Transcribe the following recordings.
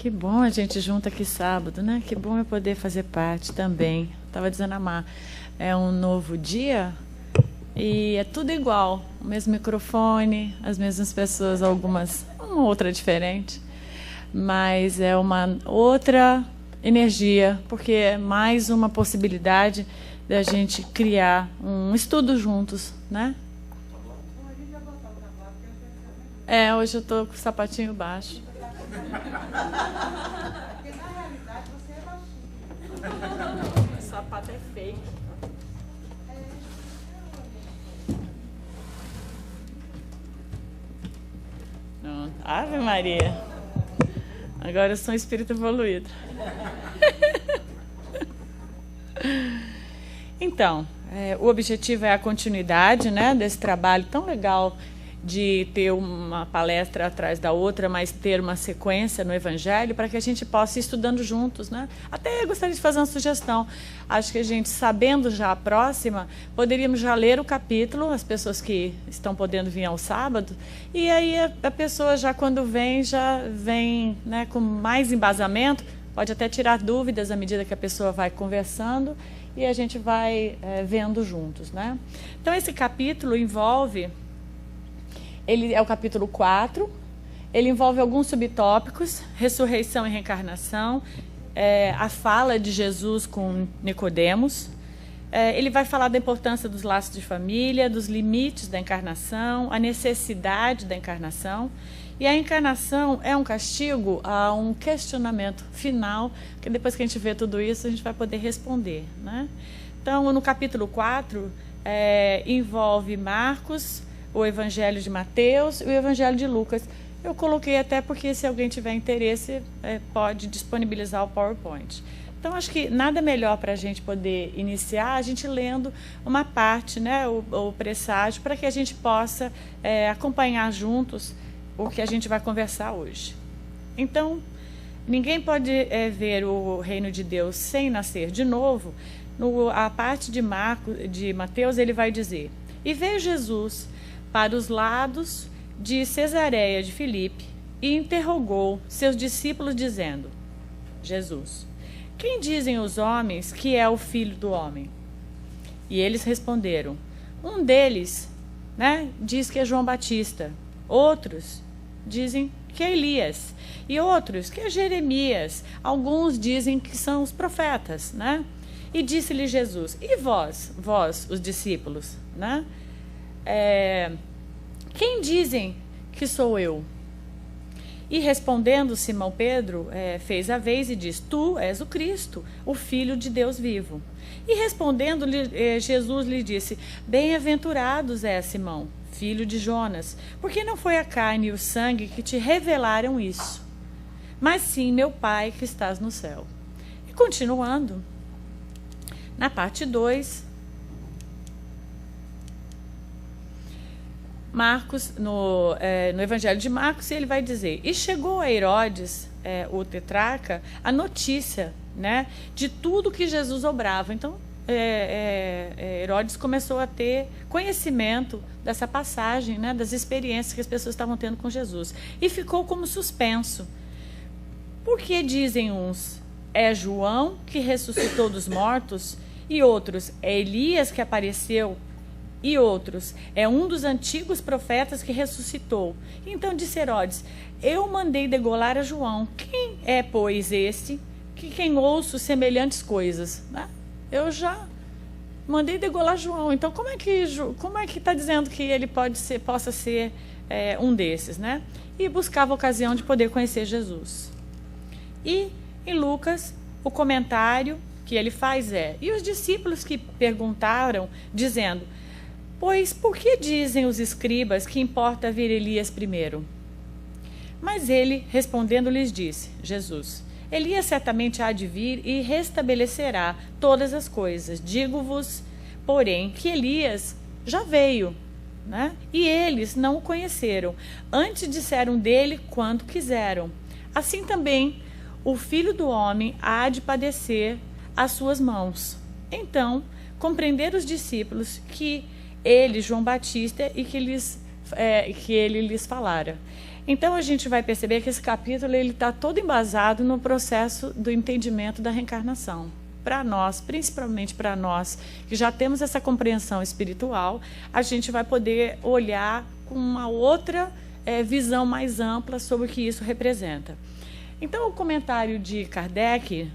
Que bom a gente junta aqui sábado, né? Que bom eu poder fazer parte também. Estava dizendo a Mar, é um novo dia e é tudo igual. O mesmo microfone, as mesmas pessoas, algumas, uma outra diferente. Mas é uma outra energia, porque é mais uma possibilidade da gente criar um estudo juntos, né? Hoje eu estou com o sapatinho baixo. Porque na realidade você é baixinho. O sapato é fake. Não. Ave Maria. Agora eu sou um espírito evoluído. Então, o objetivo é a continuidade, né, desse trabalho tão legal de ter uma palestra atrás da outra, mas ter uma sequência no Evangelho para que a gente possa ir estudando juntos, né? Até eu gostaria de fazer uma sugestão. Acho que a gente, sabendo já a próxima, poderíamos já ler o capítulo, as pessoas que estão podendo vir ao sábado, e aí a pessoa já quando vem, né, com mais embasamento, pode até tirar dúvidas à medida que a pessoa vai conversando e a gente vai vendo juntos, né? Então, esse capítulo envolve... Ele é o capítulo 4, ele envolve alguns subtópicos, ressurreição e reencarnação, a fala de Jesus com Nicodemos, ele vai falar da importância dos laços de família, dos limites da encarnação, a necessidade da encarnação, e a encarnação é um castigo a um questionamento final, que depois que a gente vê tudo isso, a gente vai poder responder, né? Então, no capítulo 4, envolve Marcos, o Evangelho de Mateus e o Evangelho de Lucas. Eu coloquei até porque, se alguém tiver interesse, pode disponibilizar o PowerPoint. Então, acho que nada melhor para a gente poder iniciar, a gente lendo uma parte, né, o presságio, para que a gente possa acompanhar juntos o que a gente vai conversar hoje. Então, ninguém pode ver o reino de Deus sem nascer de novo. A parte de Mateus, ele vai dizer: e veio Jesus para os lados de Cesareia de Filipe e interrogou seus discípulos dizendo: Jesus, quem dizem os homens que é o Filho do Homem? E eles responderam: um deles, né, diz que é João Batista, outros dizem que é Elias e outros que é Jeremias, alguns dizem que são os profetas, né? E disse-lhe Jesus: e vós, os discípulos, né? Quem dizem que sou eu? E respondendo Simão Pedro, fez a vez e diz: tu és o Cristo, o Filho de Deus vivo. E respondendo, Jesus lhe disse: bem-aventurados é Simão, filho de Jonas, porque não foi a carne e o sangue que te revelaram isso, mas sim meu Pai que estás no céu. E continuando, na parte 2, Marcos, no Evangelho de Marcos, ele vai dizer: e chegou a Herodes, o tetrarca, a notícia, né, de tudo que Jesus obrava. Então, Herodes começou a ter conhecimento dessa passagem, né, das experiências que as pessoas estavam tendo com Jesus. E ficou como suspenso. Porque dizem uns: é João que ressuscitou dos mortos, e outros: é Elias que apareceu, e outros: é um dos antigos profetas que ressuscitou. Então disse Herodes: eu mandei degolar a João. Quem é, pois, esse que quem ouço semelhantes coisas? Né? Eu já mandei degolar João. Então como é que está dizendo que ele possa ser um desses, né? E buscava a ocasião de poder conhecer Jesus. E em Lucas, o comentário que ele faz e os discípulos que perguntaram, dizendo: pois por que dizem os escribas que importa vir Elias primeiro? Mas ele, respondendo, lhes disse, Jesus: Elias certamente há de vir e restabelecerá todas as coisas. Digo-vos, porém, que Elias já veio, né? E eles não o conheceram. Antes disseram dele quanto quiseram. Assim também o Filho do Homem há de padecer às suas mãos. Então, compreenderam os discípulos que ele, João Batista, e que ele lhes falara. Então, a gente vai perceber que esse capítulo está todo embasado no processo do entendimento da reencarnação. Para nós, principalmente para nós, que já temos essa compreensão espiritual, a gente vai poder olhar com uma outra visão mais ampla sobre o que isso representa. Então, o comentário de Kardec,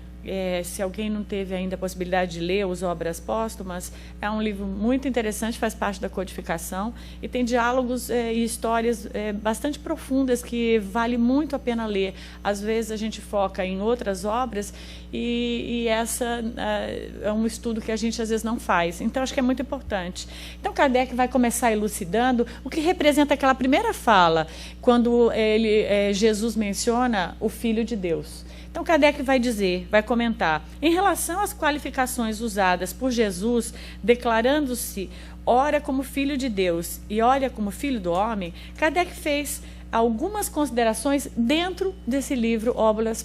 se alguém não teve ainda a possibilidade de ler Os Obras Póstumas, é um livro muito interessante, faz parte da codificação, e tem diálogos e histórias bastante profundas que vale muito a pena ler. Às vezes a gente foca em outras obras e essa é um estudo que a gente às vezes não faz. Então, acho que é muito importante. Então, Kardec vai começar elucidando o que representa aquela primeira fala, quando Jesus menciona o Filho de Deus. Então, Kardec vai dizer, vai comentar, em relação às qualificações usadas por Jesus, declarando-se ora como Filho de Deus e ora como Filho do Homem, Kardec fez algumas considerações dentro desse livro, Obras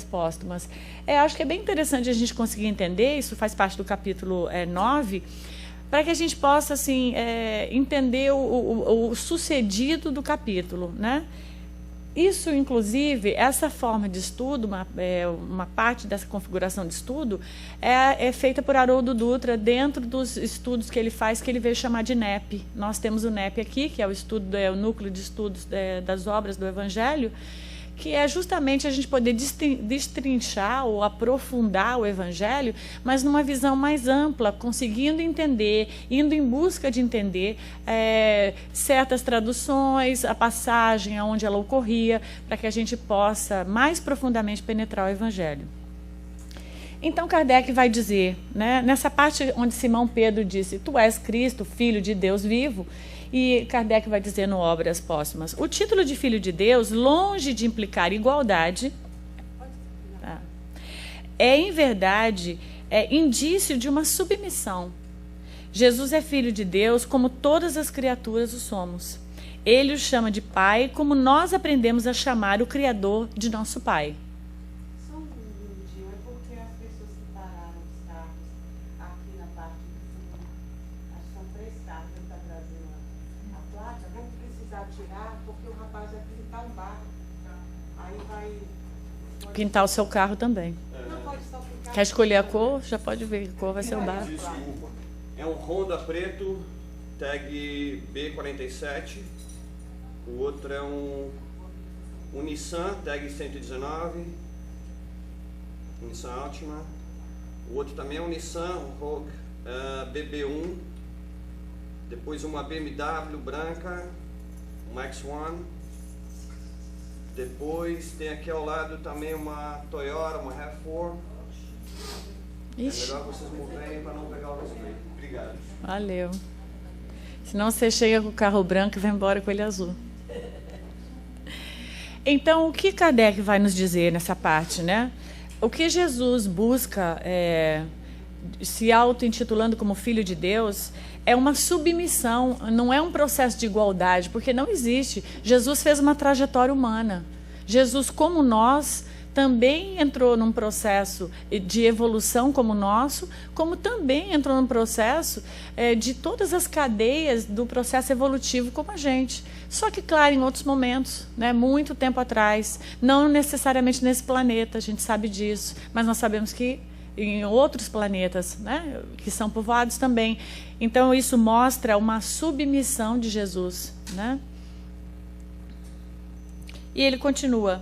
Póstumas. Acho que é bem interessante a gente conseguir entender, isso faz parte do capítulo 9, para que a gente possa assim, entender o sucedido do capítulo, né? Isso, inclusive, essa forma de estudo, uma parte dessa configuração de estudo, é feita por Haroldo Dutra dentro dos estudos que ele faz, que ele veio chamar de NEP. Nós temos o NEP aqui, que é o Núcleo de Estudos das Obras do Evangelho, que é justamente a gente poder destrinchar ou aprofundar o Evangelho, mas numa visão mais ampla, conseguindo entender, indo em busca de entender certas traduções, a passagem onde ela ocorria, para que a gente possa mais profundamente penetrar o Evangelho. Então, Kardec vai dizer, né, nessa parte onde Simão Pedro disse, tu és Cristo, Filho de Deus vivo, e Kardec vai dizer no Obras Póstumas, o título de Filho de Deus, longe de implicar igualdade, em verdade, indício de uma submissão. Jesus é Filho de Deus como todas as criaturas o somos. Ele o chama de Pai como nós aprendemos a chamar o Criador de nosso Pai. Só um minutinho, é porque as pessoas separaram os carros aqui na parte de cima. Acho que são 3 carros que ele está trazendo a placa. Vamos precisar tirar, porque o rapaz vai pintar um barco. Aí vai... Pintar o seu carro também. Não pode só pintar. Quer escolher a cor? Já pode ver que cor vai ser o barco. Desculpa. É um Honda preto, tag B47. O outro é um Nissan, tag 119. Nissan Altima. O outro também é um Nissan, um Rogue BB1. Depois uma BMW branca, uma X1. Depois tem aqui ao lado também uma Toyota, uma RAV4. É melhor vocês moverem para não pegar o spray. Obrigado. Valeu. Senão você chega com o carro branco e vai embora com ele azul. Então, o que Kardec vai nos dizer nessa parte, né? O que Jesus busca, se auto-intitulando como Filho de Deus, é uma submissão, não é um processo de igualdade, porque não existe. Jesus fez uma trajetória humana. Jesus, como nós, também entrou num processo de evolução como o nosso, como também entrou num processo de todas as cadeias do processo evolutivo como a gente. Só que, claro, em outros momentos, né, muito tempo atrás, não necessariamente nesse planeta, a gente sabe disso, mas nós sabemos que em outros planetas, né, que são povoados também. Então, isso mostra uma submissão de Jesus, né? E ele continua...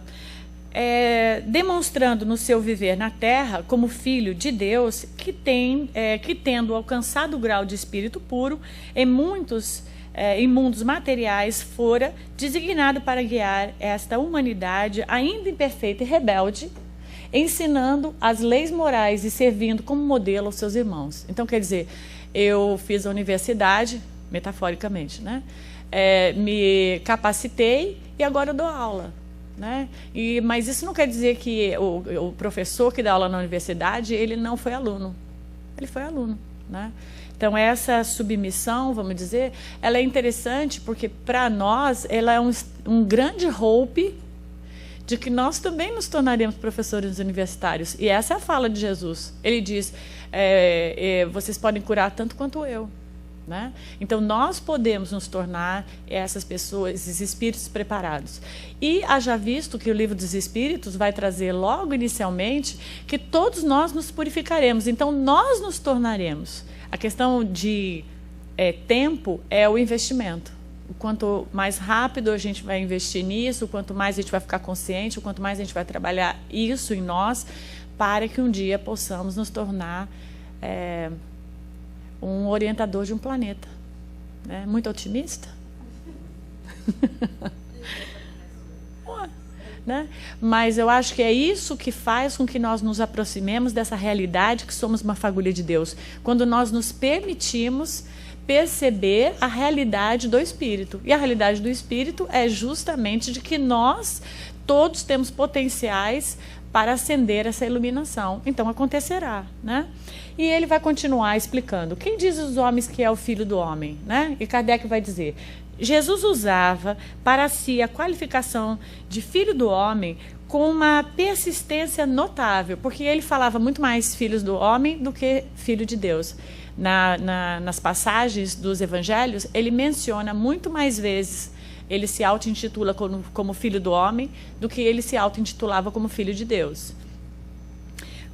demonstrando no seu viver na Terra como Filho de Deus, que tendo alcançado o grau de espírito puro, em mundos materiais, fora designado para guiar esta humanidade ainda imperfeita e rebelde, ensinando as leis morais e servindo como modelo aos seus irmãos. Então, quer dizer, eu fiz a universidade, metaforicamente, né? Me capacitei e agora eu dou aula. Né? Mas isso não quer dizer que o professor que dá aula na universidade, ele não foi aluno. Ele foi aluno. Né? Então, essa submissão, vamos dizer, ela é interessante porque, para nós, ela é um grande hope de que nós também nos tornaremos professores universitários. E essa é a fala de Jesus. Ele diz, vocês podem curar tanto quanto eu. né? Então, nós podemos nos tornar essas pessoas, esses espíritos preparados. E haja visto que o livro dos Espíritos vai trazer logo inicialmente que todos nós nos purificaremos. Então, nós nos tornaremos. A questão de tempo é o investimento. O quanto mais rápido a gente vai investir nisso, o quanto mais a gente vai ficar consciente, o quanto mais a gente vai trabalhar isso em nós, para que um dia possamos nos tornar um orientador de um planeta. Né? Muito otimista? Né? Mas eu acho que é isso que faz com que nós nos aproximemos dessa realidade que somos uma fagulha de Deus. Quando nós nos permitimos perceber a realidade do Espírito. E a realidade do Espírito é justamente de que nós todos temos potenciais para acender essa iluminação. Então acontecerá, né? E ele vai continuar explicando. Quem diz os homens que é o Filho do Homem? Né? E Kardec vai dizer, Jesus usava para si a qualificação de Filho do Homem com uma persistência notável, porque ele falava muito mais filhos do homem do que filho de Deus. Nas passagens dos evangelhos, ele menciona muito mais vezes, ele se auto-intitula como filho do homem, do que ele se auto-intitulava como filho de Deus.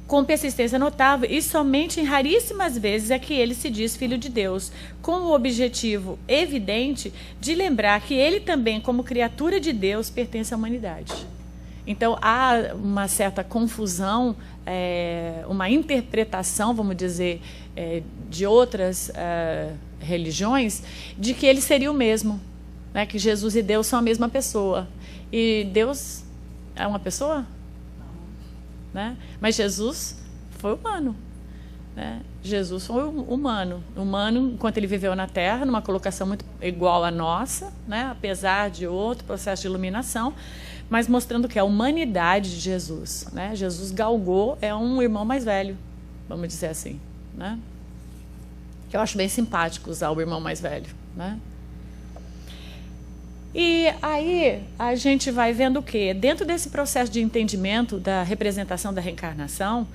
Com persistência notável, e somente em raríssimas vezes é que ele se diz filho de Deus, com o objetivo evidente de lembrar que ele também, como criatura de Deus, pertence à humanidade. Então, há uma certa confusão, uma interpretação, vamos dizer, de outras religiões, de que ele seria o mesmo, né? Que Jesus e Deus são a mesma pessoa. E Deus é uma pessoa? Né? Mas Jesus foi humano. Né? Jesus foi humano, enquanto ele viveu na Terra, numa colocação muito igual à nossa, né? Apesar de outro processo de iluminação, mas mostrando que a humanidade de Jesus, né? Jesus galgou, é um irmão mais velho, vamos dizer assim, né? Eu acho bem simpático usar o irmão mais velho, né? E aí a gente vai vendo o quê? Dentro desse processo de entendimento da representação da reencarnação,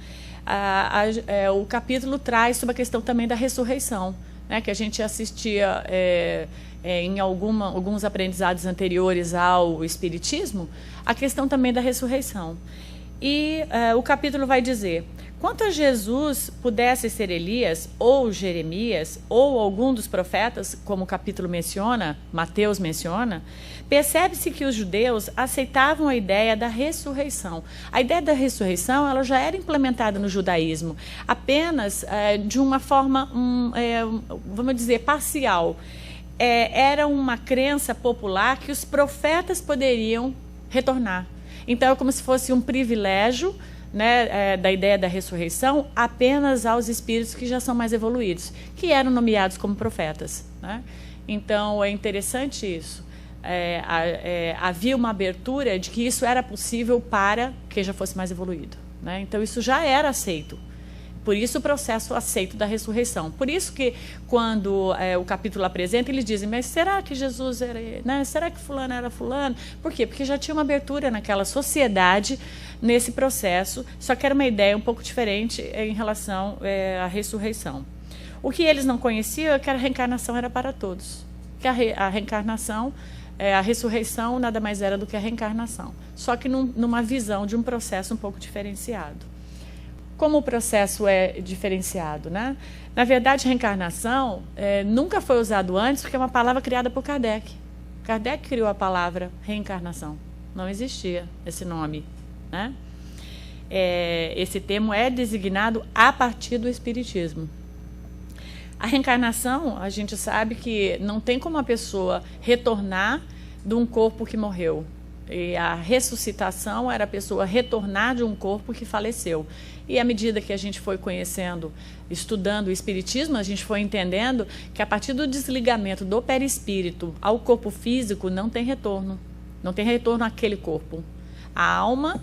o capítulo traz sobre a questão também da ressurreição, né? Que a gente assistia em alguns aprendizados anteriores ao Espiritismo, a questão também da ressurreição. E o capítulo vai dizer, quanto a Jesus pudesse ser Elias, ou Jeremias, ou algum dos profetas, como o capítulo menciona, Mateus menciona, percebe-se que os judeus aceitavam a ideia da ressurreição. A ideia da ressurreição ela já era implementada no judaísmo, apenas de uma forma, vamos dizer, parcial. Era uma crença popular que os profetas poderiam retornar. Então, é como se fosse um privilégio, né, da ideia da ressurreição apenas aos espíritos que já são mais evoluídos, que eram nomeados como profetas. Né? Então, é interessante isso. Havia uma abertura de que isso era possível para quem já fosse mais evoluído. Né? Então, isso já era aceito. Por isso o processo aceito da ressurreição. Por isso que quando o capítulo apresenta, eles dizem, mas será que Jesus era, né? Será que fulano era fulano? Por quê? Porque já tinha uma abertura naquela sociedade nesse processo, só que era uma ideia um pouco diferente em relação à ressurreição. O que eles não conheciam é que a reencarnação era para todos. Que a reencarnação, a ressurreição nada mais era do que a reencarnação. Só que numa visão de um processo um pouco diferenciado. Como o processo é diferenciado, né? Na verdade, reencarnação nunca foi usado antes, porque é uma palavra criada por Kardec. Kardec criou a palavra reencarnação. Não existia esse nome, né? Esse termo é designado a partir do Espiritismo. A reencarnação, a gente sabe que não tem como a pessoa retornar de um corpo que morreu. E a ressuscitação era a pessoa retornar de um corpo que faleceu. E à medida que a gente foi conhecendo, estudando o Espiritismo, a gente foi entendendo que a partir do desligamento do perispírito ao corpo físico não tem retorno. Não tem retorno àquele corpo. A alma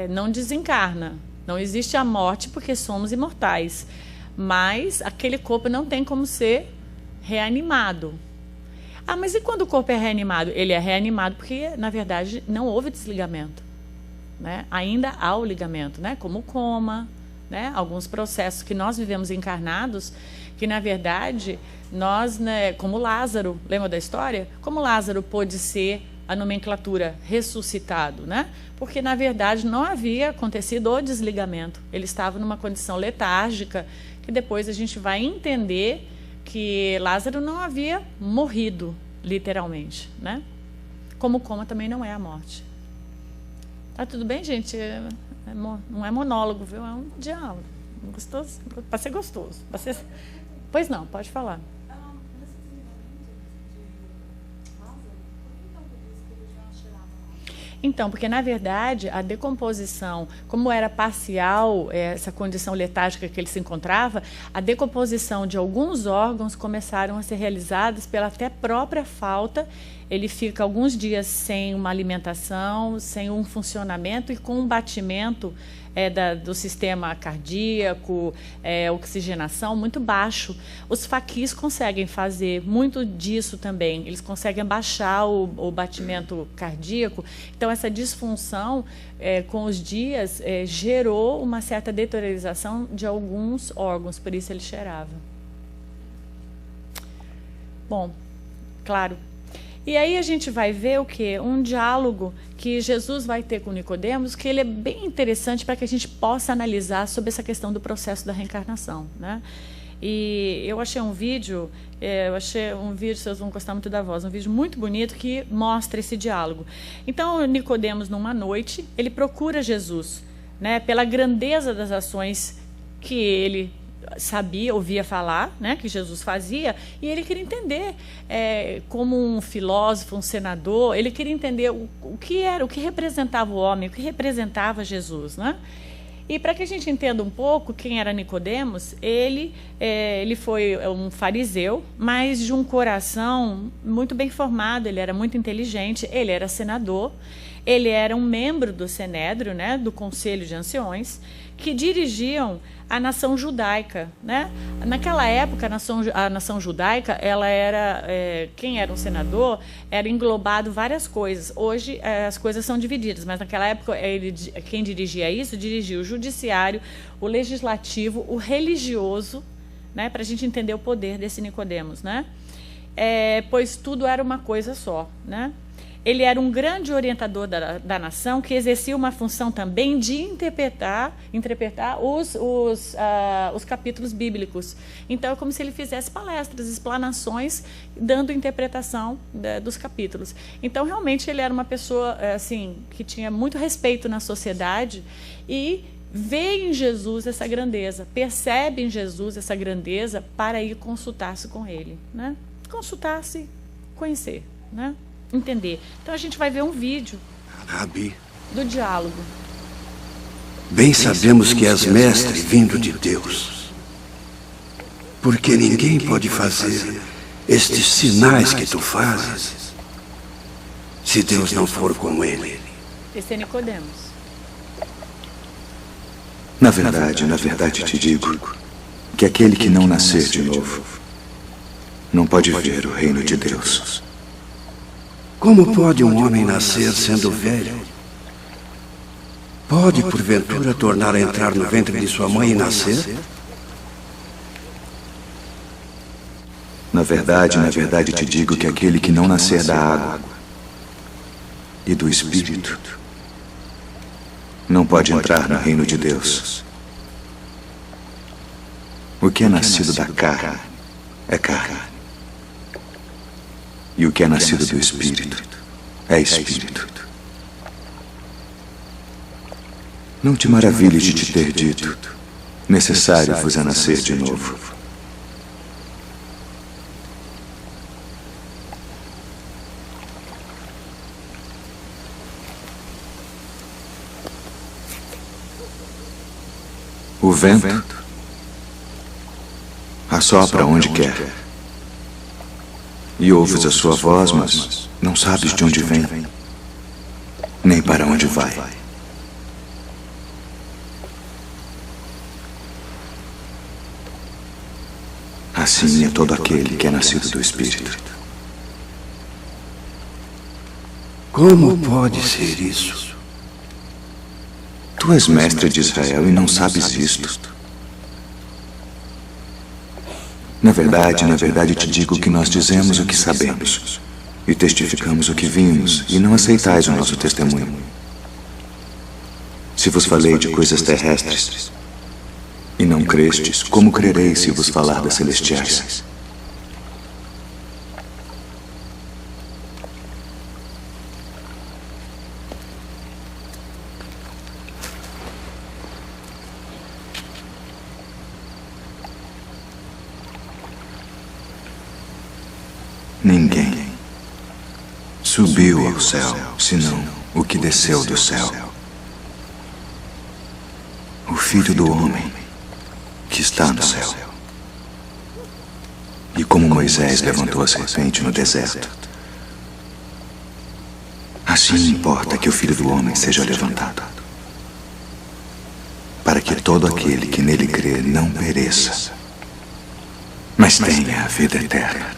não desencarna. Não existe a morte porque somos imortais. Mas aquele corpo não tem como ser reanimado. Ah, mas e quando o corpo é reanimado? Ele é reanimado porque, na verdade, não houve desligamento. Né? Ainda há o ligamento, né? Como o coma, né? Alguns processos que nós vivemos encarnados, que, na verdade, nós, né, como Lázaro, lembra da história? Como Lázaro pôde ser a nomenclatura ressuscitado, né? Porque, na verdade, não havia acontecido o desligamento. Ele estava numa condição letárgica, que depois a gente vai entender que Lázaro não havia morrido, literalmente, né? Como coma também não é a morte. Tá tudo bem, gente? Não é monólogo, viu? É um diálogo. Gostoso, para ser gostoso. Pois não, pode falar. Então, porque, na verdade, a decomposição, como era parcial, essa condição letárgica que ele se encontrava, a decomposição de alguns órgãos começaram a ser realizadas pela até própria falta. Ele fica alguns dias sem uma alimentação, sem um funcionamento e com um batimento do sistema cardíaco, oxigenação muito baixo. Os faquis conseguem fazer muito disso também. Eles conseguem baixar o batimento cardíaco. Então, essa disfunção, com os dias, gerou uma certa deteriorização de alguns órgãos, por isso ele cheirava. Bom, claro. E aí a gente vai ver o quê? Um diálogo que Jesus vai ter com Nicodemos, que ele é bem interessante para que a gente possa analisar sobre essa questão do processo da reencarnação, né? E eu achei um vídeo, vocês vão gostar muito da voz, um vídeo muito bonito que mostra esse diálogo. Então, Nicodemos, numa noite, ele procura Jesus, né? Pela grandeza das ações que ele sabia, ouvia falar, né, que Jesus fazia, e ele queria entender, como um filósofo, um senador, ele queria entender o que era, o que representava o homem, o que representava Jesus, né? E para que a gente entenda um pouco quem era Nicodemos, ele foi um fariseu, mas de um coração muito bem formado, ele era muito inteligente, ele era senador, ele era um membro do Sinédrio, né, do Conselho de Anciões, que dirigiam a nação judaica, né? Naquela época, a nação judaica, ela era, quem era um senador, era englobado várias coisas. Hoje, as coisas são divididas, mas naquela época, quem dirigia isso, dirigia o judiciário, o legislativo, o religioso, né? Para a gente entender o poder desse Nicodemos, né? Pois tudo era uma coisa só, né? Ele era um grande orientador da nação, que exercia uma função também de interpretar os capítulos bíblicos. Então, é como se ele fizesse palestras, explanações, dando interpretação dos capítulos. Então, realmente, ele era uma pessoa assim, que tinha muito respeito na sociedade e vê em Jesus essa grandeza, percebe em Jesus essa grandeza para ir consultar-se com ele, né? Consultar-se, conhecer, né? Entender. Então a gente vai ver um vídeo, Rabi, do diálogo. Bem sabemos que és mestre vindo de Deus, porque ninguém pode fazer estes sinais que tu fazes se Deus não for com ele. Esse é Nicodemos. Na verdade te digo que aquele que não nascer de novo não pode ver o reino de Deus. Como pode um homem nascer sendo velho? Pode, porventura, tornar a entrar no ventre de sua mãe e nascer? Na verdade te digo que aquele que não nascer da água e do Espírito não pode entrar no reino de Deus. O que é nascido da carne é carne. E o que é nascido do Espírito é Espírito. Não te maravilhes de te ter dito, necessário vos é nascer de novo. O vento assopra onde quer. E ouves a sua voz, mas não sabes de onde vem, nem para onde vai. Assim é todo aquele que é nascido do Espírito. Como pode ser isso? Tu és mestre de Israel e não sabes isto. Na verdade te digo que nós dizemos o que sabemos e testificamos o que vimos, e não aceitais o nosso testemunho. Se vos falei de coisas terrestres e não crestes, como crereis se vos falar das celestiais? Ninguém subiu ao céu, senão o que desceu do céu, o Filho do Homem que está no céu. E como Moisés levantou a serpente no deserto, assim importa que o Filho do Homem seja levantado, para que todo aquele que nele crê não pereça, mas tenha a vida eterna.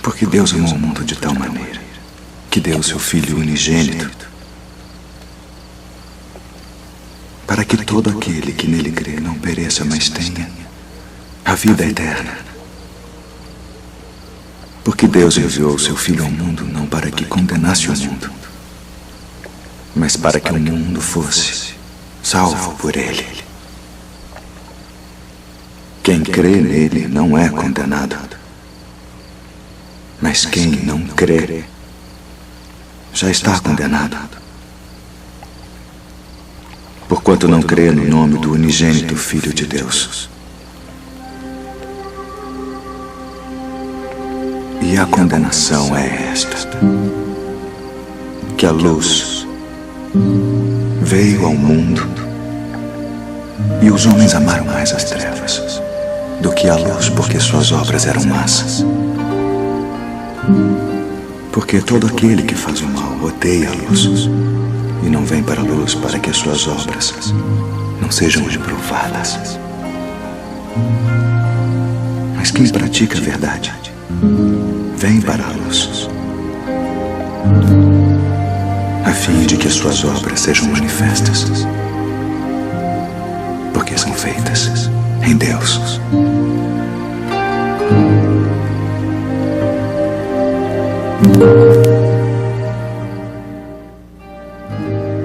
Porque Deus amou o mundo de tal maneira que deu o seu Filho unigênito, para que todo aquele que nele crê não pereça, mas tenha a vida eterna. Porque Deus enviou o seu Filho ao mundo não para que condenasse o mundo, mas para que o mundo fosse salvo por ele. Quem crê nele não é condenado, mas quem não crê já está condenado, porquanto não crê no nome do unigênito Filho de Deus. E a condenação é esta: que a luz veio ao mundo e os homens amaram mais as trevas do que a luz, porque suas obras eram más. Porque todo aquele que faz o mal odeia a luz e não vem para a luz, para que as suas obras não sejam reprovadas. Mas quem pratica a verdade vem para a luz, a fim de que as suas obras sejam manifestas, porque são feitas em Deus.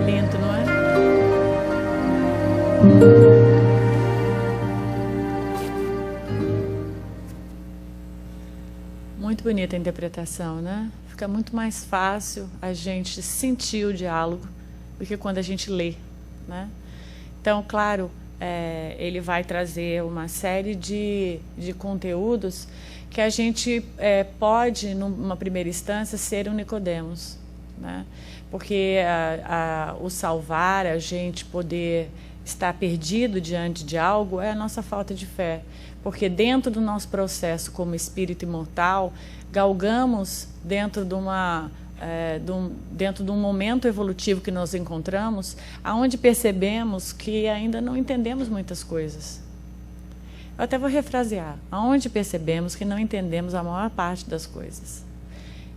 Lindo, não é? Muito bonita a interpretação, né? Fica muito mais fácil a gente sentir o diálogo do que quando a gente lê, né? Então, claro, ele vai trazer uma série de conteúdos que a gente pode, numa primeira instância, ser um Nicodemos, né? Porque o salvar, a gente poder estar perdido diante de algo, é a nossa falta de fé. Porque dentro do nosso processo como espírito imortal, galgamos dentro de um momento evolutivo que nós encontramos, aonde percebemos que ainda não entendemos muitas coisas. Eu até vou refrasear. Aonde percebemos que não entendemos a maior parte das coisas.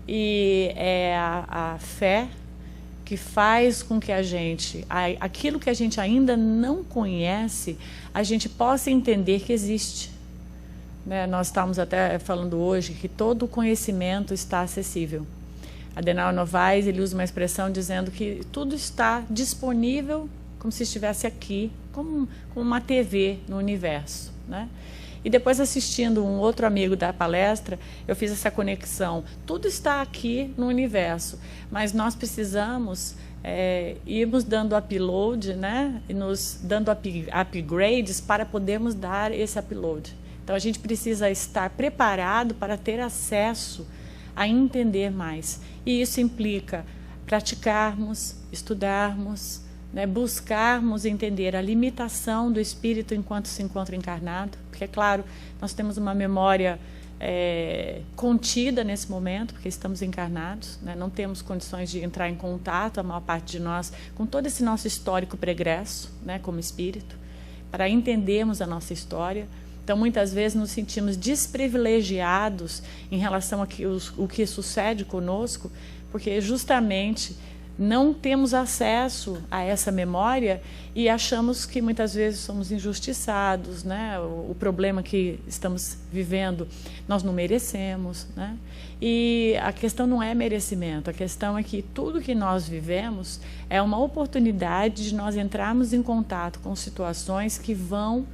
E é a fé que faz com que a gente, aquilo que a gente ainda não conhece, a gente possa entender que existe. Né? Nós estamos até falando hoje que todo o conhecimento está acessível. Adenauer Novaes, ele usa uma expressão dizendo que tudo está disponível como se estivesse aqui, como uma TV no universo, né? E depois, assistindo um outro amigo da palestra, eu fiz essa conexão. Tudo está aqui no universo, mas nós precisamos irmos dando upload, né? E nos dando upgrades para podermos dar esse upload. Então, a gente precisa estar preparado para ter acesso a entender mais. E isso implica praticarmos, estudarmos, né, buscarmos entender a limitação do espírito enquanto se encontra encarnado, porque, é claro, nós temos uma memória contida nesse momento, porque estamos encarnados, né, não temos condições de entrar em contato, a maior parte de nós, com todo esse nosso histórico pregresso, né, como espírito, para entendermos a nossa história. Então, muitas vezes nos sentimos desprivilegiados em relação ao que sucede conosco, porque justamente não temos acesso a essa memória e achamos que muitas vezes somos injustiçados, né? O problema que estamos vivendo nós não merecemos, né? E a questão não é merecimento, a questão é que tudo que nós vivemos é uma oportunidade de nós entrarmos em contato com situações que vão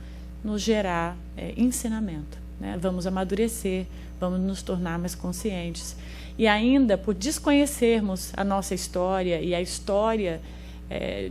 nos gerar ensinamento, né? Vamos amadurecer, vamos nos tornar mais conscientes. E ainda, por desconhecermos a nossa história e a história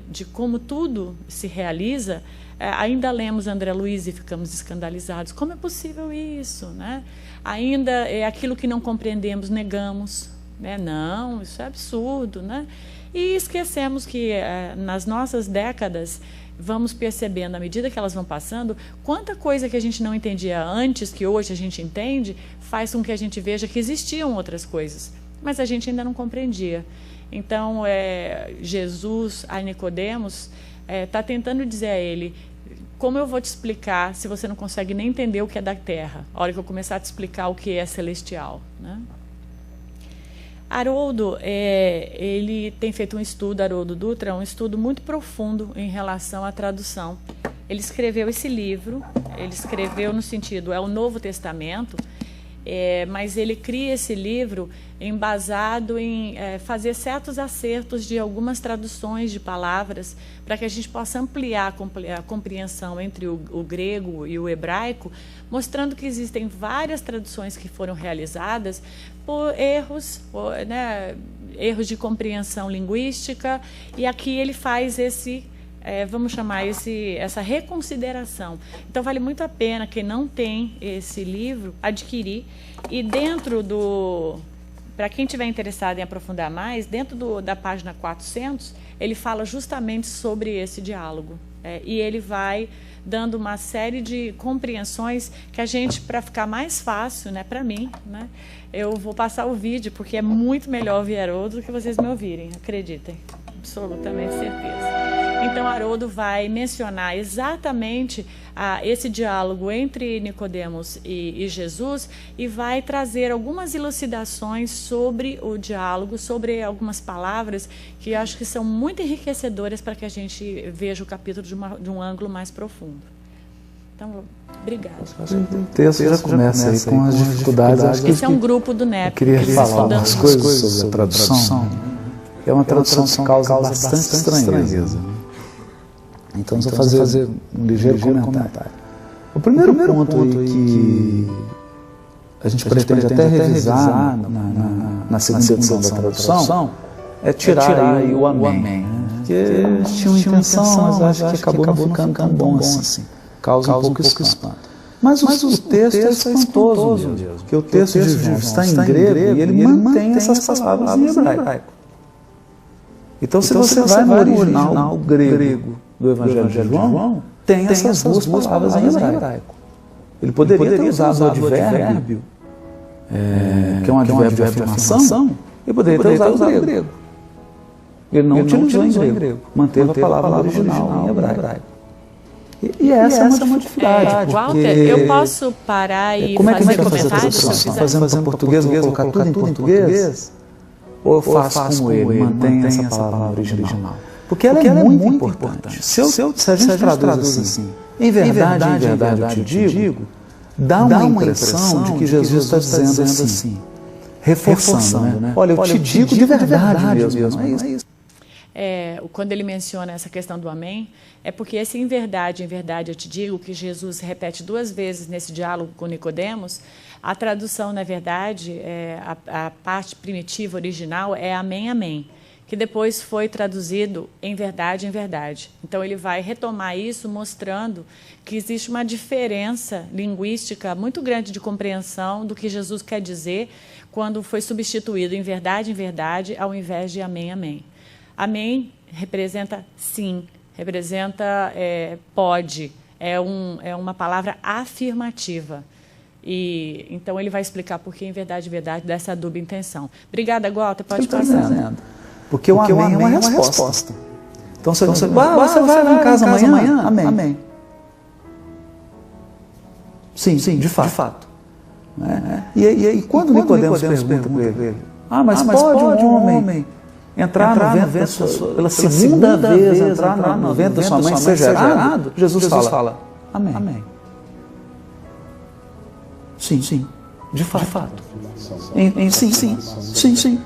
de como tudo se realiza, ainda lemos André Luiz e ficamos escandalizados. Como é possível isso, né? Ainda é aquilo que não compreendemos, negamos, né? Não, isso é absurdo, né? E esquecemos que nas nossas décadas vamos percebendo, à medida que elas vão passando, quanta coisa que a gente não entendia antes, que hoje a gente entende, faz com que a gente veja que existiam outras coisas, mas a gente ainda não compreendia. Então, Jesus, a Nicodemos, está tentando dizer a ele, como eu vou te explicar se você não consegue nem entender o que é da terra, a hora que eu começar a te explicar o que é celestial, né? Haroldo, ele tem feito um estudo, Haroldo Dutra, um estudo muito profundo em relação à tradução. Ele escreveu esse livro, ele escreveu no sentido, é o Novo Testamento, mas ele cria esse livro embasado em fazer certos acertos de algumas traduções de palavras para que a gente possa ampliar a compreensão entre o grego e o hebraico, mostrando que existem várias traduções que foram realizadas por erros, erros de compreensão linguística, e aqui ele faz vamos chamar essa reconsideração. Então, vale muito a pena quem não tem esse livro adquirir. E para quem estiver interessado em aprofundar mais, dentro da página 400, ele fala justamente sobre esse diálogo. E ele vai dando uma série de compreensões que a gente, para ficar mais fácil, né, para mim, né, eu vou passar o vídeo, porque é muito melhor ouvir Haroldo do que vocês me ouvirem, acreditem. Absolutamente certeza. Então, Haroldo vai mencionar exatamente esse diálogo entre Nicodemos e Jesus e vai trazer algumas elucidações sobre o diálogo, sobre algumas palavras que eu acho que são muito enriquecedoras para que a gente veja o capítulo de um ângulo mais profundo. Então, obrigada. O texto já começa aí com as dificuldades. Acho que esse é um grupo do NEP. Eu queria falar algumas coisas sobre a tradução. É uma tradução que causa bastante estranheza. Então, vou fazer um ligeiro comentário. O primeiro ponto aí que a gente pretende até revisar na segunda edição da tradução é tirar aí o amém. Porque tinha uma intenção, mas acho que acabou não ficando tão bom assim. Causa um pouco espanto. Mas o texto é espantoso mesmo. Porque o texto de João está em grego e ele mantém essas palavras em hebraico. Então, se você vai no original grego do Evangelho de João, tem essas duas palavras em hebraico. Ele poderia ter usado o advérbio, que é um advérbio de afirmação, e poderia ter usado o grego. Ele não utilizou em grego, manteve a palavra original em hebraico. E essa é uma dificuldade. Walter, eu posso parar e fazer comentários? Fazendo em português, vou colocar tudo em português? Ou eu faço como ele, mantém essa palavra original? Porque ela é muito importante. Se a gente traduz assim, em verdade eu te digo, dá uma impressão de que Jesus está dizendo assim, reforçando, né? Olha, eu te digo de verdade mesmo, não é isso? Quando ele menciona essa questão do amém, é porque esse em verdade eu te digo, que Jesus repete 2 vezes nesse diálogo com Nicodemos, a tradução, na verdade, a parte primitiva original é amém, amém, que depois foi traduzido em verdade, em verdade. Então, ele vai retomar isso, mostrando que existe uma diferença linguística muito grande de compreensão do que Jesus quer dizer quando foi substituído em verdade, ao invés de amém, amém. Amém representa sim, representa pode, é uma palavra afirmativa. E então ele vai explicar por que em verdade dessa dupla intenção. Obrigada, Walter, pode passar. Porque o amém é uma resposta. Então você vai em casa amanhã? Amém. Sim, de fato. E quando Nicodemos pergunta para ele, mas pode um homem entrar no ventre, pela segunda vez, entrar no ventre da sua mãe, ser gerado, Jesus fala, amém. Sim, de fato. Sim.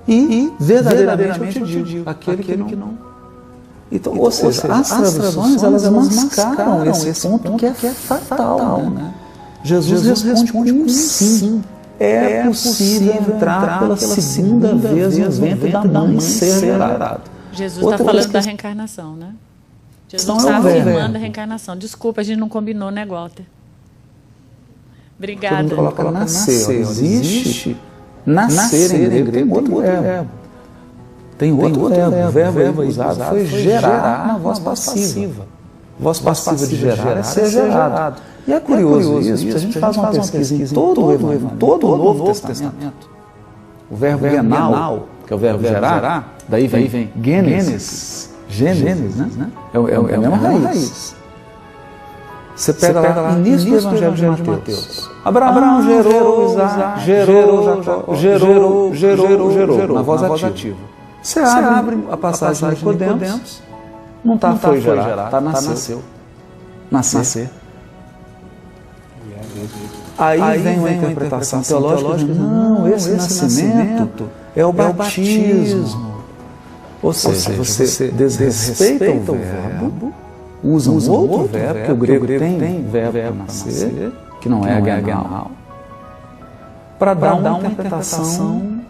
E verdadeiramente eu te digo, aquele que não... Então, ou seja, as traduções, elas mascaram esse ponto que é fatal, né? Jesus responde com um sim. É possível entrar pela segunda vez no ventre da mãe ser gerado. Jesus está falando da reencarnação, né? Jesus está afirmando a reencarnação. Desculpa, a gente não combinou, né, Walter? Obrigada. Todo mundo coloca nascer. Existe nascer em grego, tem outro verbo. Tem outro verbo. O verbo usado foi gerar na voz passiva. Voz passiva de gerar é ser gerado. E é curioso isso, se a gente faz uma pesquisa em todo o Novo Testamento, o verbo genal, que é o verbo gerar, daí vem Gênesis, né? É a mesma raiz. Você pega lá, início do Evangelho de Mateus. Abraão gerou Isaac, gerou Jacó, na voz ativa. Você abre a passagem de Nicodemos, não está foi gerar, está nasceu. Nascer. Aí vem uma interpretação teológica, não, esse nascimento é o batismo. Ou seja, você desrespeita o verbo, usa um outro verbo, porque o grego tem verbo para nascer, que não é agenal, para dar uma interpretação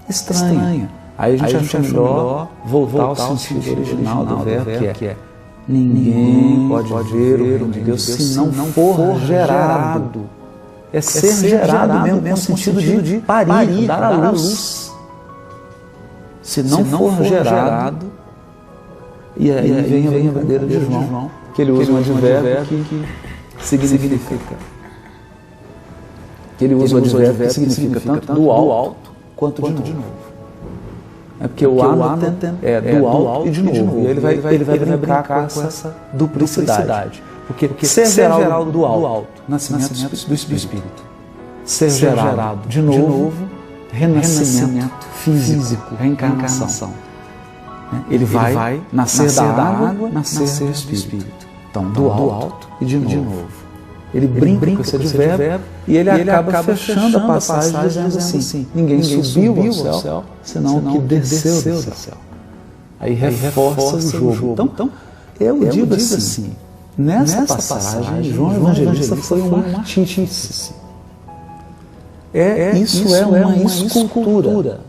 estranha. Aí a gente acha melhor voltar ao sentido original do verbo, que é ninguém pode ver o reino de Deus se não for gerado. É ser gerado mesmo, no sentido de parir, dar à luz. Se não for gerado, e aí vem a brincadeira de João, que ele usa um advérbio que significa. Que ele usa um advérbio que significa tanto do alto quanto de novo. É porque o anatem é do alto e de novo. E ele vai brincar com essa duplicidade. Porque ser gerado do alto, nascimento do Espírito. Ser gerado de novo, renascimento físico, reencarnação. Ele vai nascer da água, nascer do Espírito. Então, do alto e de novo. Ele brinca com esse advérbio e ele acaba fechando a passagem dizendo assim, ninguém subiu ao céu, senão o que desceu do céu. Aí reforça o jogo. Então, eu digo assim, nessa passagem, João Evangelista foi um artista. Isso é uma escultura.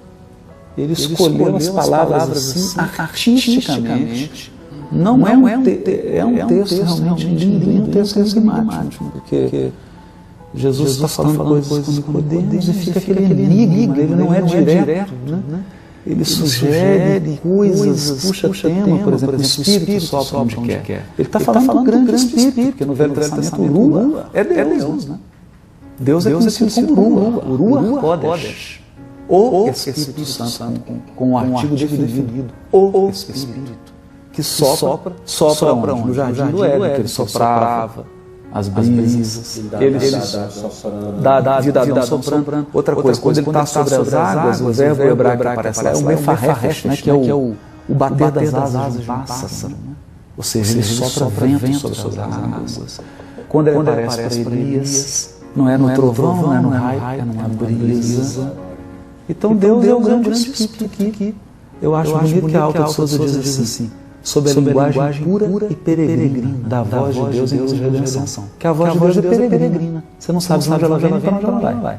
Ele escolheu as palavras assim, artisticamente. Não é um texto realmente lindo, um texto enigmático, porque Jesus está falando coisas com Nicodemos e fica aquele enigma, ele não é direto, né? Ele sugere coisas, puxa tema, por exemplo, o Espírito sopra onde quer. Ele está falando do grande Espírito, porque no Velho Testamento o Rua é Deus, né? Deus é conhecido como Rua, o Rua Kodesh, o Espírito Santo, com um artigo definido, o Espírito. Que sopra onde? No Jardim do Éden, que ele soprava as brisas, ele dá vida a Adão soprando. Outra coisa, quando ele está sobre as águas, o verbo hebraico que aparece lá é o mefarresh, né, que é o bater das asas de um pássaro. Ou seja, ele sopra vento sobre as águas. Quando ele aparece para Elias, não é no trovão, não é no raio, é numa brisa. Então Deus é o grande Espírito aqui. Eu acho bonito que a Alta de Souza diz assim, sob a linguagem pura e peregrina da voz de Deus em Deus de redenção. Que a voz de Deus é peregrina. Você não sabe onde ela vem e para onde ela vai.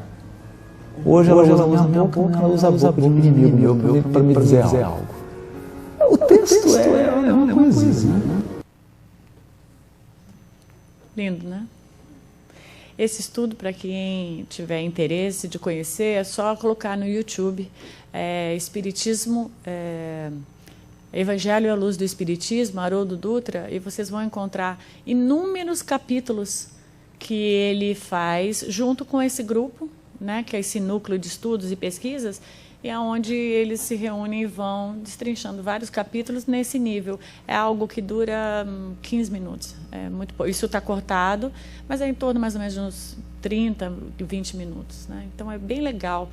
Hoje ela usa a minha boca, ela usa a boca de um inimigo meu para me dizer algo. O texto é uma coisa, né? Lindo, né? Esse estudo, para quem tiver interesse de conhecer, é só colocar no YouTube Espiritismo... Evangelho à Luz do Espiritismo, Haroldo Dutra, e vocês vão encontrar inúmeros capítulos que ele faz junto com esse grupo, né, que é esse núcleo de estudos e pesquisas, e é onde eles se reúnem e vão destrinchando vários capítulos nesse nível. É algo que dura 15 minutos. É muito pouco. Isso está cortado, mas é em torno mais ou menos de uns 30, 20 minutos. Né? Então é bem legal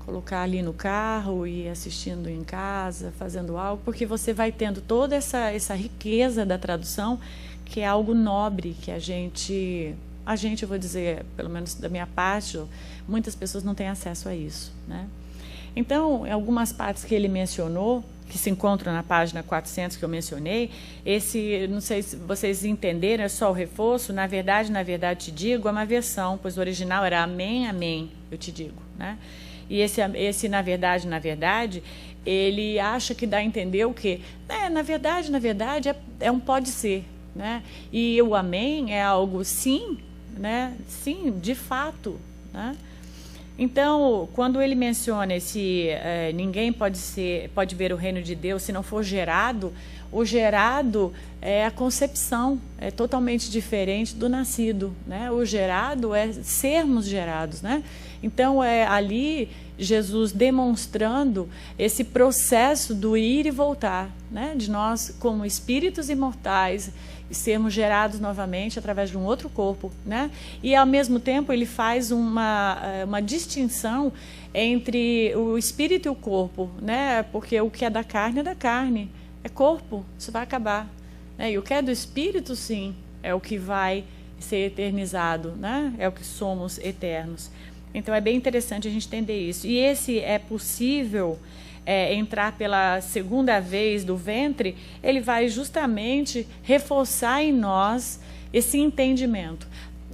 colocar ali no carro e assistindo em casa, fazendo algo, porque você vai tendo toda essa riqueza da tradução, que é algo nobre, que a gente, eu vou dizer, pelo menos da minha parte, muitas pessoas não têm acesso a isso, né? Então, em algumas partes que ele mencionou, que se encontram na página 400 que eu mencionei, não sei se vocês entenderam, é só o reforço, na verdade, te digo, é uma versão, pois o original era amém, amém, eu te digo, né? E esse na verdade, ele acha que dá a entender o quê? Na verdade, é um pode ser, né? E o amém é algo sim, né? Sim, de fato, né? Então, quando ele menciona ninguém pode ver o reino de Deus se não for gerado, o gerado é a concepção, é totalmente diferente do nascido, né? O gerado é sermos gerados, né? Então, é ali Jesus demonstrando esse processo do ir e voltar, né? De nós, como espíritos imortais, sermos gerados novamente através de um outro corpo, né? E ao mesmo tempo ele faz uma distinção entre o espírito e o corpo, né? Porque o que é da carne, é corpo, isso vai acabar, né? E o que é do espírito, sim, é o que vai ser eternizado, né? É o que somos eternos. Então é bem interessante a gente entender isso. E esse é possível entrar pela segunda vez do ventre, ele vai justamente reforçar em nós esse entendimento.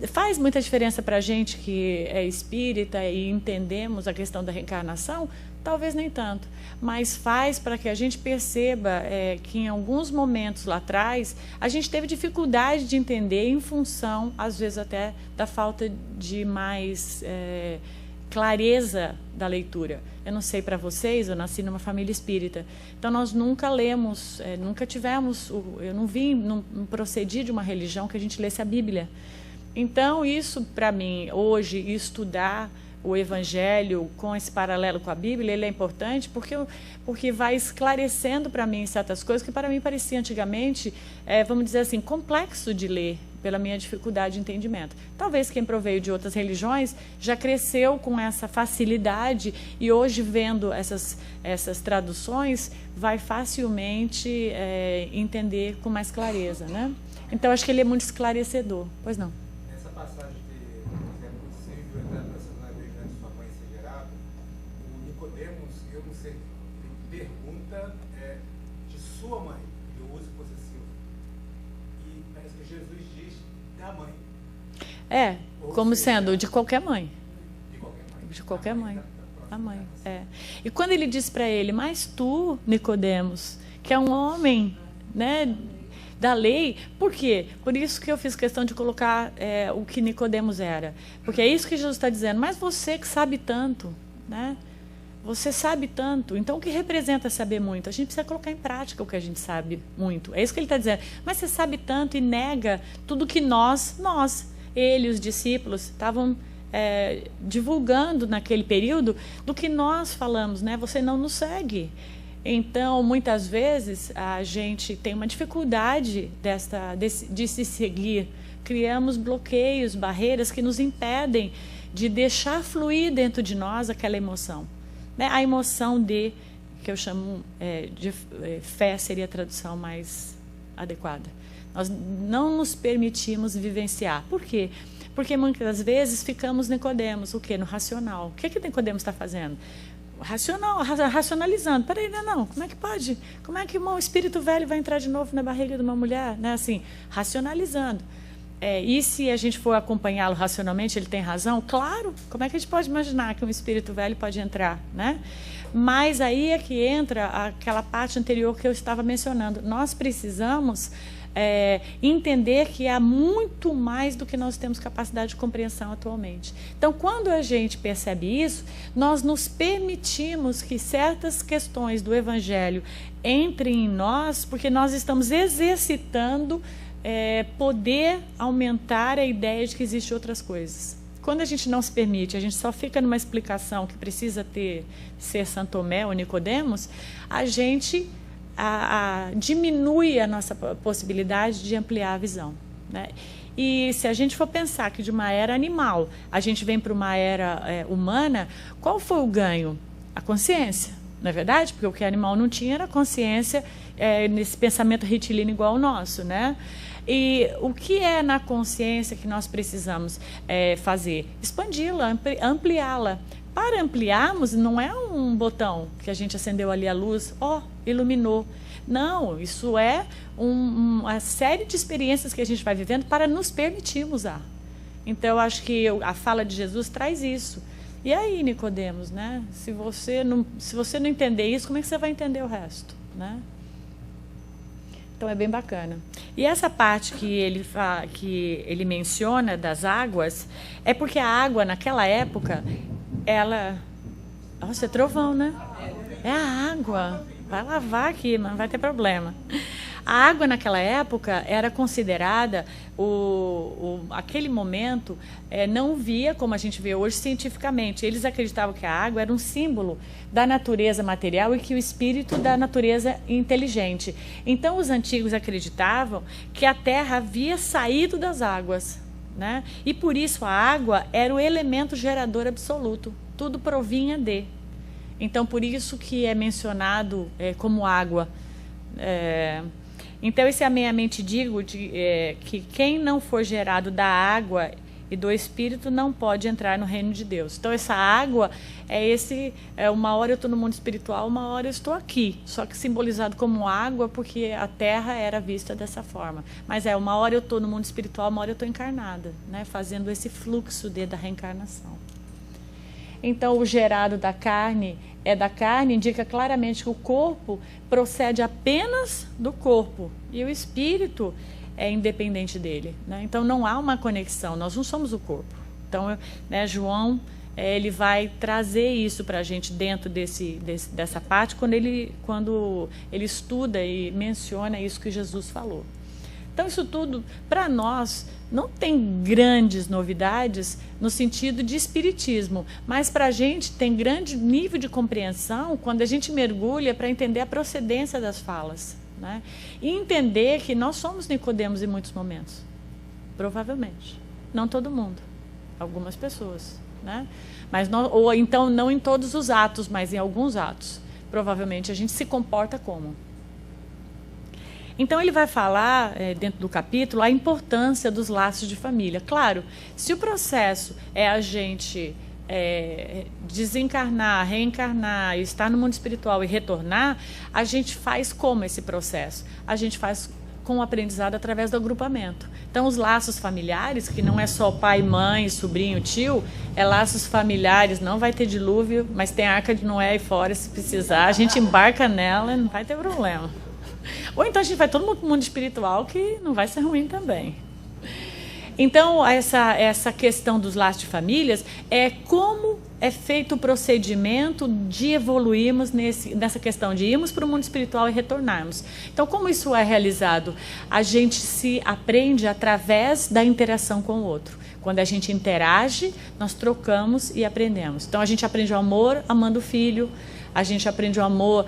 Faz muita diferença para a gente que é espírita e entendemos a questão da reencarnação? Talvez nem tanto, mas faz para que a gente perceba que em alguns momentos lá atrás a gente teve dificuldade de entender em função, às vezes até, da falta de mais clareza da leitura. Eu não sei para vocês, eu nasci numa família espírita, então nós nunca lemos, nunca tivemos, eu não procedi de uma religião que a gente lesse a Bíblia. Então isso para mim, hoje, estudar o Evangelho com esse paralelo com a Bíblia, ele é importante porque vai esclarecendo para mim certas coisas que para mim parecia antigamente, vamos dizer assim, complexo de ler, pela minha dificuldade de entendimento. Talvez quem proveio de outras religiões já cresceu com essa facilidade e hoje vendo essas traduções vai facilmente entender com mais clareza, né? Então acho que ele é muito esclarecedor. Pois não? Nessa passagem que é muito simples, né, para essa antes de sua mãe ser gerada, o Nicodemos, eu não sei, ele pergunta de sua mãe, ele usa possessivo. E parece que Jesus diz da mãe. Como sendo de qualquer mãe. De qualquer mãe. De qualquer mãe. A mãe, E quando ele diz para ele, mas tu, Nicodemos, que é um homem, né, da lei, por quê? Por isso que eu fiz questão de colocar o que Nicodemos era. Porque é isso que Jesus está dizendo, mas você que sabe tanto, né? Você sabe tanto, então o que representa saber muito? A gente precisa colocar em prática o que a gente sabe muito. É isso que ele está dizendo. Mas você sabe tanto e nega tudo que ele, os discípulos, estavam divulgando naquele período do que nós falamos, né? Você não nos segue. Então, muitas vezes, a gente tem uma dificuldade de se seguir. Criamos bloqueios, barreiras que nos impedem de deixar fluir dentro de nós aquela emoção. A emoção que eu chamo de fé, seria a tradução mais adequada. Nós não nos permitimos vivenciar. Por quê? Porque muitas vezes ficamos Nicodemos, o quê? No racional. O que é que Nicodemos está fazendo? Racionalizando. Peraí, não, como é que pode? Como é que um espírito velho vai entrar de novo na barriga de uma mulher? Né? Assim, racionalizando. E se a gente for acompanhá-lo racionalmente, ele tem razão? Claro, como é que a gente pode imaginar que um espírito velho pode entrar, né? Mas aí é que entra aquela parte anterior que eu estava mencionando. Nós precisamos entender que há muito mais do que nós temos capacidade de compreensão atualmente. Então, quando a gente percebe isso, nós nos permitimos que certas questões do Evangelho entrem em nós, porque nós estamos exercitando poder aumentar a ideia de que existem outras coisas. Quando a gente não se permite, a gente só fica numa explicação que precisa ser Santo Tomé ou Nicodemos, a gente diminui a nossa possibilidade de ampliar a visão, né? E se a gente for pensar que de uma era animal a gente vem para uma era humana, qual foi o ganho? A consciência, não é verdade? Porque o que o animal não tinha era consciência nesse pensamento retilíneo igual ao nosso, né? E o que é na consciência que nós precisamos fazer? Expandi-la, ampliá-la. Para ampliarmos, não é um botão que a gente acendeu ali a luz, iluminou. Não, isso é uma série de experiências que a gente vai vivendo para nos permitir usar. Então, eu acho que a fala de Jesus traz isso. E aí, Nicodemos, né? Se você não entender isso, como é que você vai entender o resto, né? Então é bem bacana. E essa parte que ele menciona das águas, é porque a água naquela época, ela... Nossa, é trovão, né? É a água. Vai lavar aqui, mas não vai ter problema. A água naquela época era considerada, aquele momento, não via como a gente vê hoje cientificamente. Eles acreditavam que a água era um símbolo da natureza material e que o espírito da natureza inteligente. Então, os antigos acreditavam que a terra havia saído das águas, né? E por isso a água era o elemento gerador absoluto. Tudo provinha de. Então, por isso que é mencionado como água. Então, esse amenamente digo que quem não for gerado da água e do Espírito não pode entrar no reino de Deus. Então, essa água uma hora eu estou no mundo espiritual, uma hora eu estou aqui. Só que simbolizado como água, porque a terra era vista dessa forma. Mas uma hora eu estou no mundo espiritual, uma hora eu estou encarnada, né? Fazendo esse fluxo da reencarnação. Então, o gerado da carne indica claramente que o corpo procede apenas do corpo e o espírito é independente dele, né? Então, não há uma conexão, nós não somos o corpo. Então, João, ele vai trazer isso para a gente dentro dessa parte, quando ele estuda e menciona isso que Jesus falou. Então, isso tudo, para nós, não tem grandes novidades no sentido de espiritismo, mas para a gente tem grande nível de compreensão quando a gente mergulha para entender a procedência das falas, né? E entender que nós somos Nicodemos em muitos momentos, provavelmente. Não todo mundo, algumas pessoas, né? Mas ou então não em todos os atos, mas em alguns atos. Provavelmente a gente se comporta como. Então, ele vai falar, dentro do capítulo, a importância dos laços de família. Claro, se o processo é a gente desencarnar, reencarnar, estar no mundo espiritual e retornar, a gente faz como esse processo? A gente faz com o aprendizado através do agrupamento. Então, os laços familiares, que não é só pai, mãe, sobrinho, tio, laços familiares, não vai ter dilúvio, mas tem a Arca de Noé aí fora, se precisar, a gente embarca nela e não vai ter problema. Ou então a gente vai todo mundo para o mundo espiritual, que não vai ser ruim também. Então, essa questão dos laços de famílias é como é feito o procedimento de evoluirmos nessa questão de irmos para o mundo espiritual e retornarmos. Então, como isso é realizado? A gente se aprende através da interação com o outro. Quando a gente interage, nós trocamos e aprendemos. Então, a gente aprende o amor amando o filho, a gente aprende o amor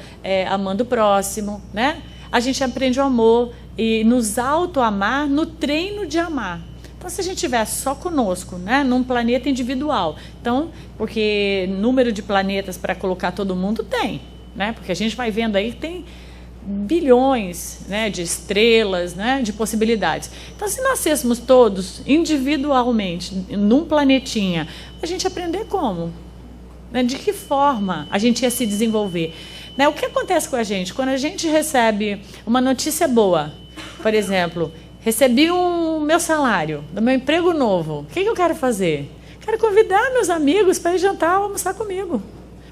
amando o próximo, né? A gente aprende o amor e nos auto-amar no treino de amar. Então, se a gente estiver só conosco, né, num planeta individual, então, porque número de planetas para colocar todo mundo tem, né? Porque a gente vai vendo aí que tem bilhões, né, de estrelas, né, de possibilidades. Então, se nascêssemos todos individualmente num planetinha, a gente aprender como? Né? De que forma a gente ia se desenvolver? Né? O que acontece com a gente? Quando a gente recebe uma notícia boa, por exemplo, recebi o meu salário, do meu emprego novo, o que eu quero fazer? Quero convidar meus amigos para ir jantar ou almoçar comigo.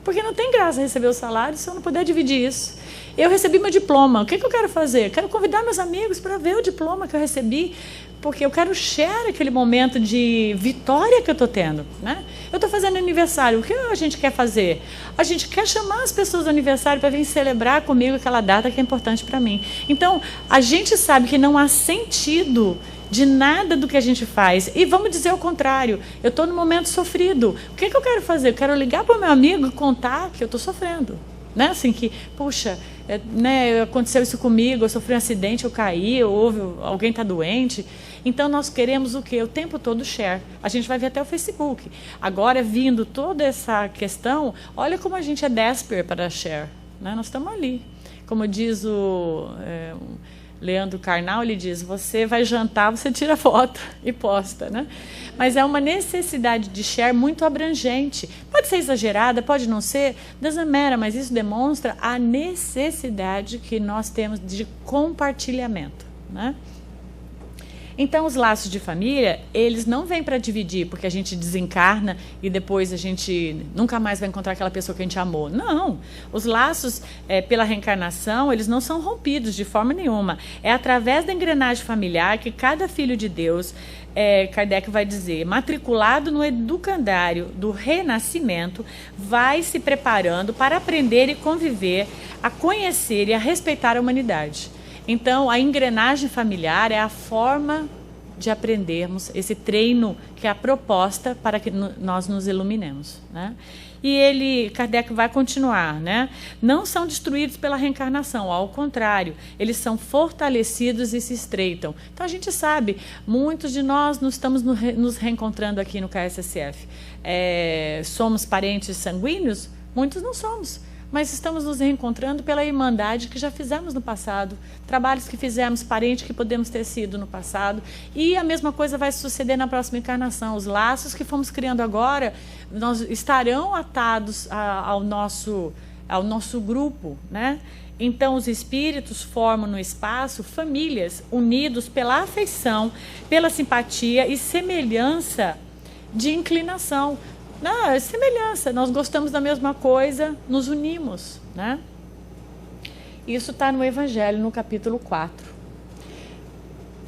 Porque não tem graça receber o salário se eu não puder dividir isso. Eu recebi meu diploma, o que eu quero fazer? Quero convidar meus amigos para ver o diploma que eu recebi, porque eu quero share aquele momento de vitória que eu estou tendo, né? Eu estou fazendo aniversário, o que a gente quer fazer? A gente quer chamar as pessoas do aniversário para vir celebrar comigo aquela data que é importante para mim. Então, a gente sabe que não há sentido de nada do que a gente faz. E vamos dizer o contrário, eu estou num momento sofrido. O que eu quero fazer? Eu quero ligar para o meu amigo e contar que eu estou sofrendo. Né? Assim que, puxa, né, aconteceu isso comigo, eu sofri um acidente, eu caí, alguém está doente. Então nós queremos o quê? O tempo todo share. A gente vai ver até o Facebook. Agora, vindo toda essa questão, olha como a gente é desperate para share, né? Nós estamos ali. Como diz o Leandro Carnal, ele diz, você vai jantar, você tira foto e posta, né? Mas é uma necessidade de share muito abrangente. Pode ser exagerada, pode não ser, doesn't matter, mas isso demonstra a necessidade que nós temos de compartilhamento, né? Então, os laços de família, eles não vêm para dividir, porque a gente desencarna e depois a gente nunca mais vai encontrar aquela pessoa que a gente amou. Não. Os laços, pela reencarnação, eles não são rompidos de forma nenhuma. É através da engrenagem familiar que cada filho de Deus, Kardec vai dizer, matriculado no educandário do renascimento, vai se preparando para aprender e conviver, a conhecer e a respeitar a humanidade. Então, a engrenagem familiar é a forma de aprendermos esse treino que é a proposta para que nós nos iluminemos, né? E Kardec vai continuar, né? Não são destruídos pela reencarnação, ao contrário, eles são fortalecidos e se estreitam. Então, a gente sabe, muitos de nós não estamos nos reencontrando aqui no KSSF. Somos parentes sanguíneos? Muitos não somos. Mas estamos nos reencontrando pela irmandade que já fizemos no passado, trabalhos que fizemos, parente que podemos ter sido no passado, e a mesma coisa vai suceder na próxima encarnação. Os laços que fomos criando agora estarão atados ao nosso grupo, né? Então, os espíritos formam no espaço famílias unidos pela afeição, pela simpatia e semelhança de inclinação. Não, é semelhança, nós gostamos da mesma coisa, nos unimos, né? Isso está no Evangelho, no capítulo 4.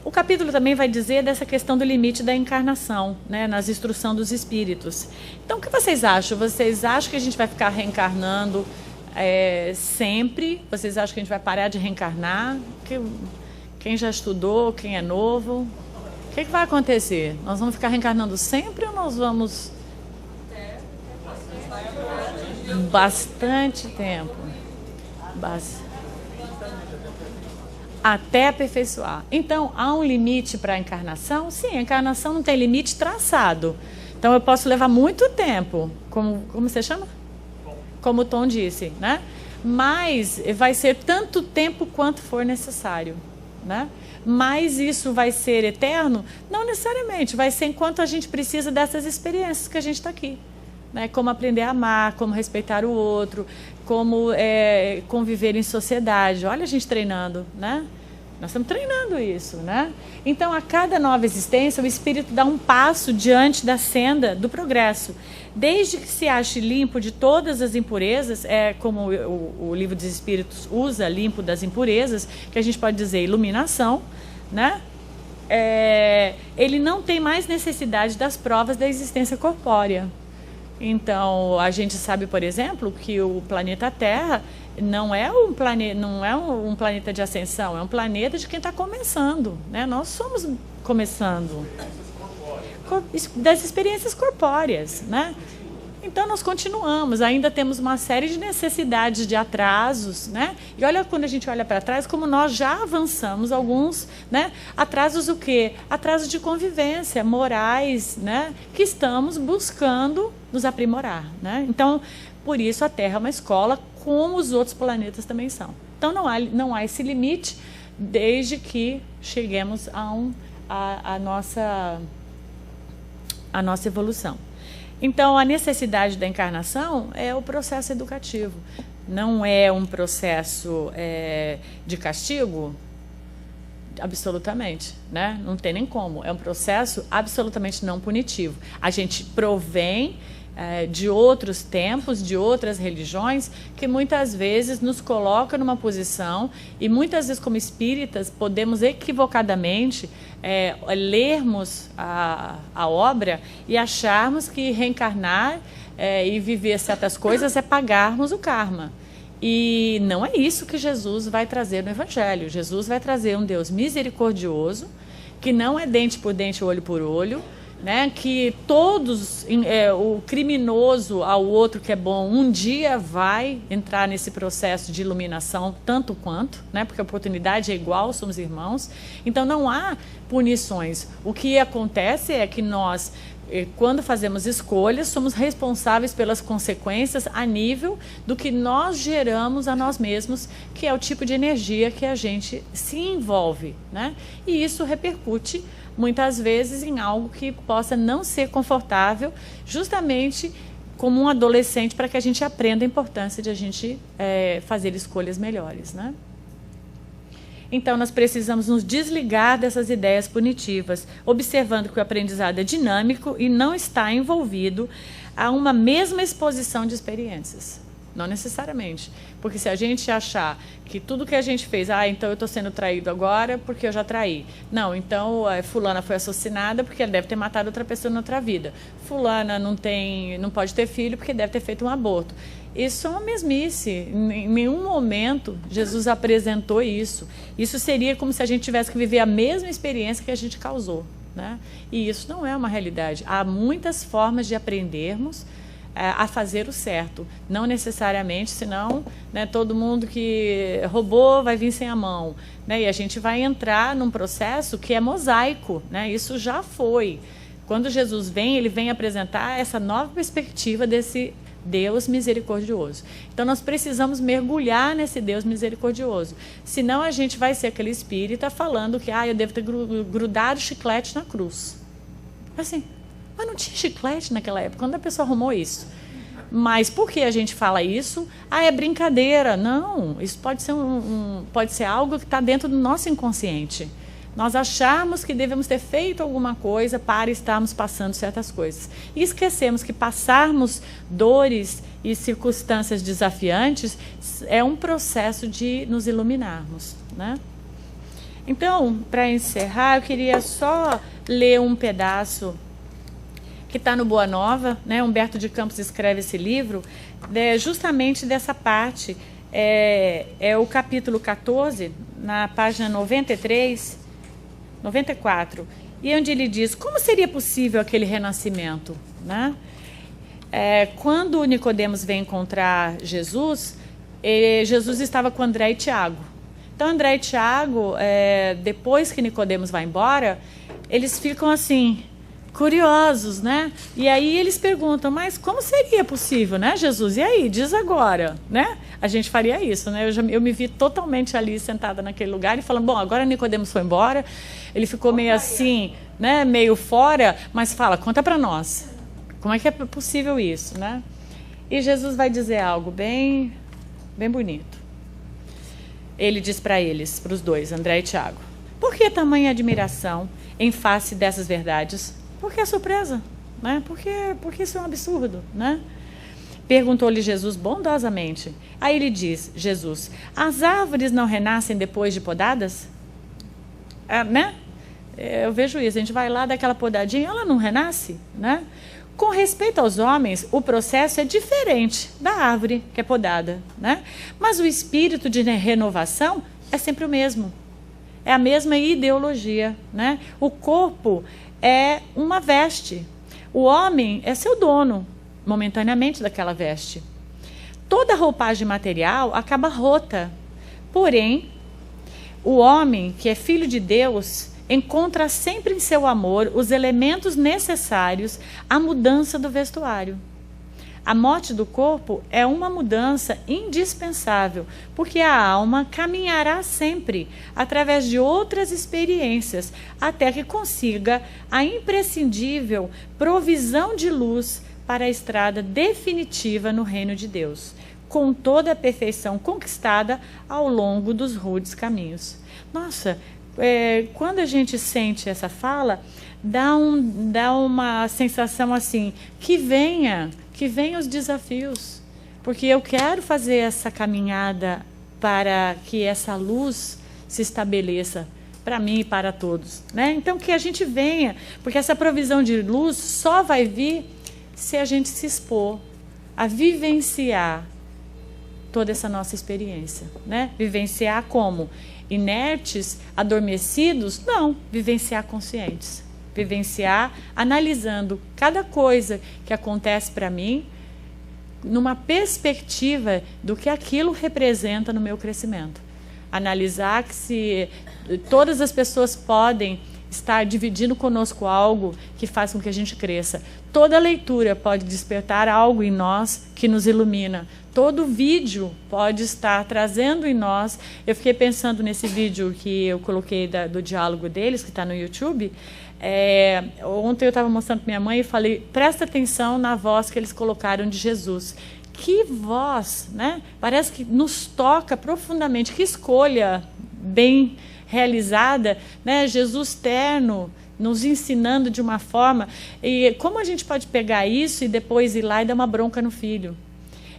O capítulo também vai dizer dessa questão do limite da encarnação, né, nas instruções dos espíritos. Então, o que vocês acham? Vocês acham que a gente vai ficar reencarnando sempre? Vocês acham que a gente vai parar de reencarnar? Quem já estudou, quem é novo? O que vai acontecer? Nós vamos ficar reencarnando sempre ou nós vamos... Bastante tempo. Até aperfeiçoar. Então, há um limite para a encarnação? Sim, a encarnação não tem limite traçado. Então, eu posso levar muito tempo, como você chama? Como o Tom disse, né? Mas vai ser tanto tempo quanto for necessário, né? Mas isso vai ser eterno? Não necessariamente, vai ser enquanto a gente precisa dessas experiências que a gente está aqui. Né, como aprender a amar, como respeitar o outro, como conviver em sociedade. Olha a gente treinando, né? Nós estamos treinando isso, né? Então, a cada nova existência, o espírito dá um passo diante da senda do progresso. Desde que se ache limpo de todas as impurezas, como o Livro dos Espíritos usa, limpo das impurezas, que a gente pode dizer iluminação, né? Ele não tem mais necessidade das provas da existência corpórea. Então, a gente sabe, por exemplo, que o planeta Terra não é um planeta de ascensão, é um planeta de quem está começando, né? Nós somos começando das experiências corpóreas, né? Então, nós continuamos, ainda temos uma série de necessidades de atrasos, né? E olha, quando a gente olha para trás, como nós já avançamos alguns, né? Atrasos o quê? Atrasos de convivência, morais, né? Que estamos buscando nos aprimorar, né? Então, por isso a Terra é uma escola, como os outros planetas também são. Então, não há esse limite, desde que cheguemos a nossa evolução. Então, a necessidade da encarnação é o processo educativo. Não é um processo de castigo? Absolutamente, né? Não tem nem como. É um processo absolutamente não punitivo. A gente provém de outros tempos, de outras religiões, que muitas vezes nos coloca numa posição, e muitas vezes como espíritas podemos equivocadamente lermos a obra e acharmos que reencarnar e viver certas coisas é pagarmos o karma. E não é isso que Jesus vai trazer no Evangelho. Jesus vai trazer um Deus misericordioso, que não é dente por dente, olho por olho, né, que todos, o criminoso ao outro que é bom, um dia vai entrar nesse processo de iluminação tanto quanto, né, porque a oportunidade é igual, somos irmãos. Então não há punições. O que acontece é que nós, quando fazemos escolhas, somos responsáveis pelas consequências a nível do que nós geramos a nós mesmos, que é o tipo de energia que a gente se envolve, né? E isso repercute muitas vezes em algo que possa não ser confortável, justamente como um adolescente, para que a gente aprenda a importância de a gente fazer escolhas melhores, né? Então, nós precisamos nos desligar dessas ideias punitivas, observando que o aprendizado é dinâmico e não está envolvido a uma mesma exposição de experiências. Não necessariamente. Porque se a gente achar que tudo que a gente fez, então eu estou sendo traído agora porque eu já traí. Não, então fulana foi assassinada porque ela deve ter matado outra pessoa na outra vida. Fulana não pode ter filho porque deve ter feito um aborto. Isso é uma mesmice. Em nenhum momento Jesus apresentou isso. Isso seria como se a gente tivesse que viver a mesma experiência que a gente causou, né? E isso não é uma realidade. Há muitas formas de aprendermos a fazer o certo. Não necessariamente, senão, né, todo mundo que roubou vai vir sem a mão, né? E a gente vai entrar num processo que é mosaico, né? Isso já foi. Quando Jesus vem, ele vem apresentar essa nova perspectiva desse Deus misericordioso. Então nós precisamos mergulhar nesse Deus misericordioso. Senão a gente vai ser aquele espírita falando que eu devo ter grudado chiclete na cruz. Assim, mas não tinha chiclete naquela época. Quando a pessoa arrumou isso? Mas por que a gente fala isso? É brincadeira. Não, isso pode ser pode ser algo que está dentro do nosso inconsciente. Nós acharmos que devemos ter feito alguma coisa para estarmos passando certas coisas. E esquecemos que passarmos dores e circunstâncias desafiantes é um processo de nos iluminarmos, né? Então, para encerrar, eu queria só ler um pedaço que está no Boa Nova, né? Humberto de Campos escreve esse livro, justamente dessa parte. É o capítulo 14, na página 94, e onde ele diz como seria possível aquele renascimento, né? Quando Nicodemos vem encontrar Jesus, Jesus estava com André e Tiago. Então André e Tiago, depois que Nicodemos vai embora, eles ficam assim, curiosos, né? E aí eles perguntam, mas como seria possível, né, Jesus? E aí, diz agora, né? A gente faria isso, né? Eu me vi totalmente ali sentada naquele lugar e falando, bom, agora Nicodemos foi embora, ele ficou meio assim, né, meio fora, mas fala, conta para nós, como é que é possível isso, né? E Jesus vai dizer algo bem, bem bonito. Ele diz para eles, para os dois, André e Tiago, por que tamanha admiração em face dessas verdades? Porque é surpresa, né? Porque isso é um absurdo, né? Perguntou-lhe Jesus bondosamente. Aí ele diz, Jesus, as árvores não renascem depois de podadas? Né? Eu vejo isso, a gente vai lá, dá aquela podadinha, ela não renasce, né? Com respeito aos homens, o processo é diferente da árvore que é podada, né? Mas o espírito de renovação é sempre o mesmo. É a mesma ideologia, né? O corpo é uma veste. O homem é seu dono, momentaneamente, daquela veste. Toda roupagem material acaba rota. Porém, o homem, que é filho de Deus, encontra sempre em seu amor os elementos necessários à mudança do vestuário. A morte do corpo é uma mudança indispensável, porque a alma caminhará sempre através de outras experiências, até que consiga a imprescindível provisão de luz para a estrada definitiva no reino de Deus, com toda a perfeição conquistada ao longo dos rudes caminhos. Nossa, quando a gente sente essa fala, dá uma sensação assim, que venha os desafios, porque eu quero fazer essa caminhada para que essa luz se estabeleça para mim e para todos, né? Então que a gente venha, porque essa provisão de luz só vai vir se a gente se expor a vivenciar toda essa nossa experiência, né? Vivenciar como? Inertes, adormecidos? Não, vivenciar conscientes, vivenciar, analisando cada coisa que acontece para mim, numa perspectiva do que aquilo representa no meu crescimento. Analisar que se todas as pessoas podem estar dividindo conosco algo que faz com que a gente cresça. Toda leitura pode despertar algo em nós que nos ilumina. Todo vídeo pode estar trazendo em nós. Eu fiquei pensando nesse vídeo que eu coloquei do diálogo deles, que está no YouTube. Ontem eu estava mostrando para minha mãe e falei, presta atenção na voz que eles colocaram de Jesus. Que voz, né? Parece que nos toca profundamente. Que escolha bem realizada, né? Jesus terno, nos ensinando de uma forma. E como a gente pode pegar isso e depois ir lá e dar uma bronca no filho?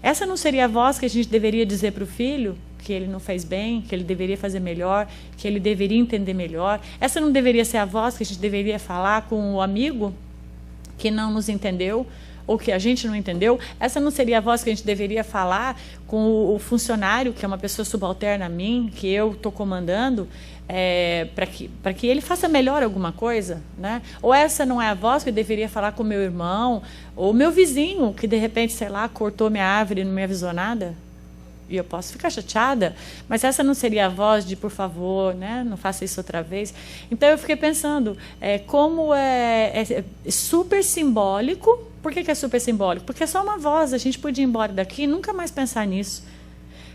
Essa não seria a voz que a gente deveria dizer para o filho? Que ele não fez bem, que ele deveria fazer melhor, que ele deveria entender melhor. Essa não deveria ser a voz que a gente deveria falar com o amigo que não nos entendeu, ou que a gente não entendeu? Essa não seria a voz que a gente deveria falar com o funcionário, que é uma pessoa subalterna a mim, que eu estou comandando, para que ele faça melhor alguma coisa, né? Ou essa não é a voz que eu deveria falar com meu irmão, ou meu vizinho, que de repente, sei lá, cortou minha árvore e não me avisou nada? E eu posso ficar chateada, mas essa não seria a voz de, por favor, né, não faça isso outra vez. Então eu fiquei pensando, como é super simbólico. Por que é super simbólico? Porque é só uma voz, a gente podia ir embora daqui e nunca mais pensar nisso.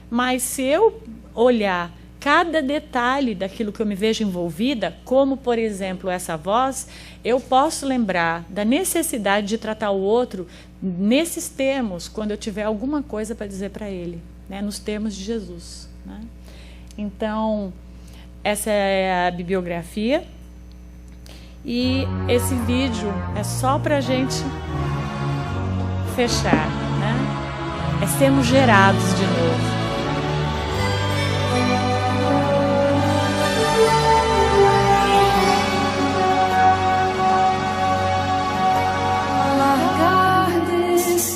Mas se eu olhar cada detalhe daquilo que eu me vejo envolvida, como, por exemplo, essa voz, eu posso lembrar da necessidade de tratar o outro nesses termos, quando eu tiver alguma coisa para dizer para ele, né, nos termos de Jesus, né? Então, essa é a bibliografia. E esse vídeo é só para a gente fechar, né? É sermos gerados de novo.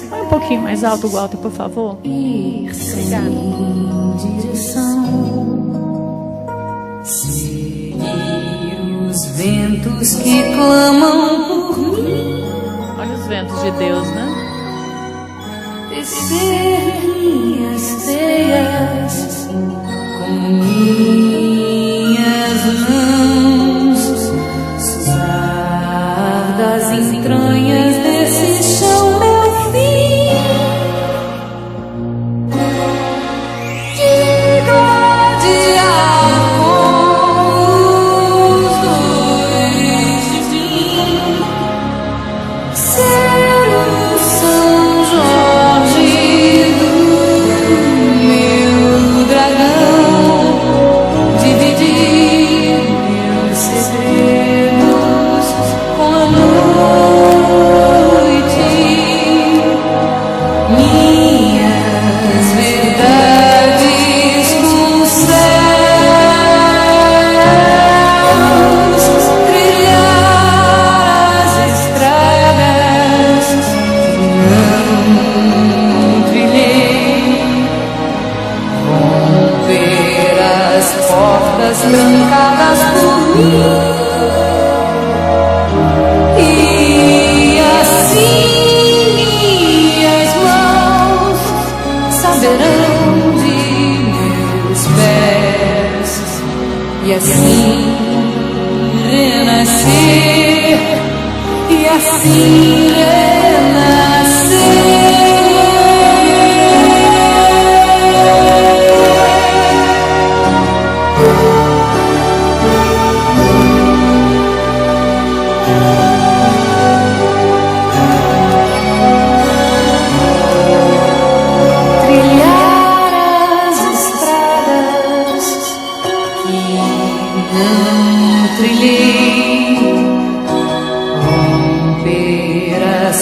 Põe um pouquinho mais alto, Walter, por favor. Obrigada. Os ventos que clamam por mim. Olha os ventos de Deus, né? Tecer minhas teias com minhas mãos, suar das entranhas desse chão meu fim. De gladiar trancadas por mim, e assim minhas mãos saberão de meus pés, e assim renascer, e assim renascer. Trilhei, romper as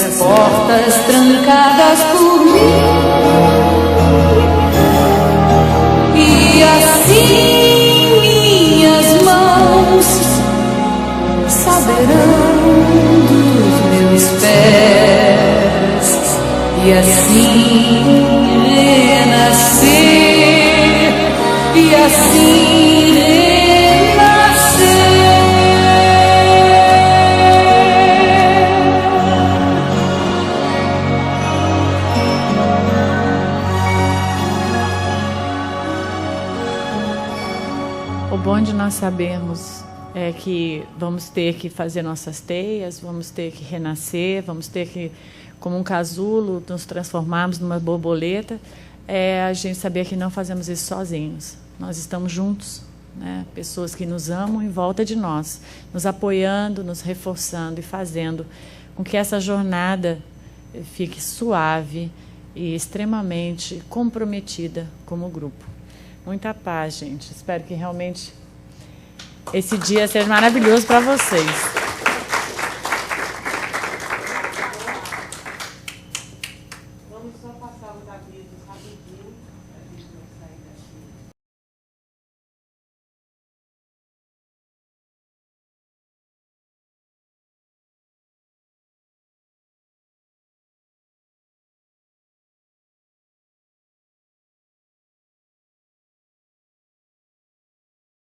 bom de nós sabermos é que vamos ter que fazer nossas teias, vamos ter que renascer, vamos ter que, como um casulo, nos transformarmos numa borboleta, é a gente saber que não fazemos isso sozinhos. Nós estamos juntos, né? Pessoas que nos amam em volta de nós, nos apoiando, nos reforçando e fazendo com que essa jornada fique suave e extremamente comprometida como grupo. Muita paz, gente. Espero que realmente esse dia seja maravilhoso para vocês.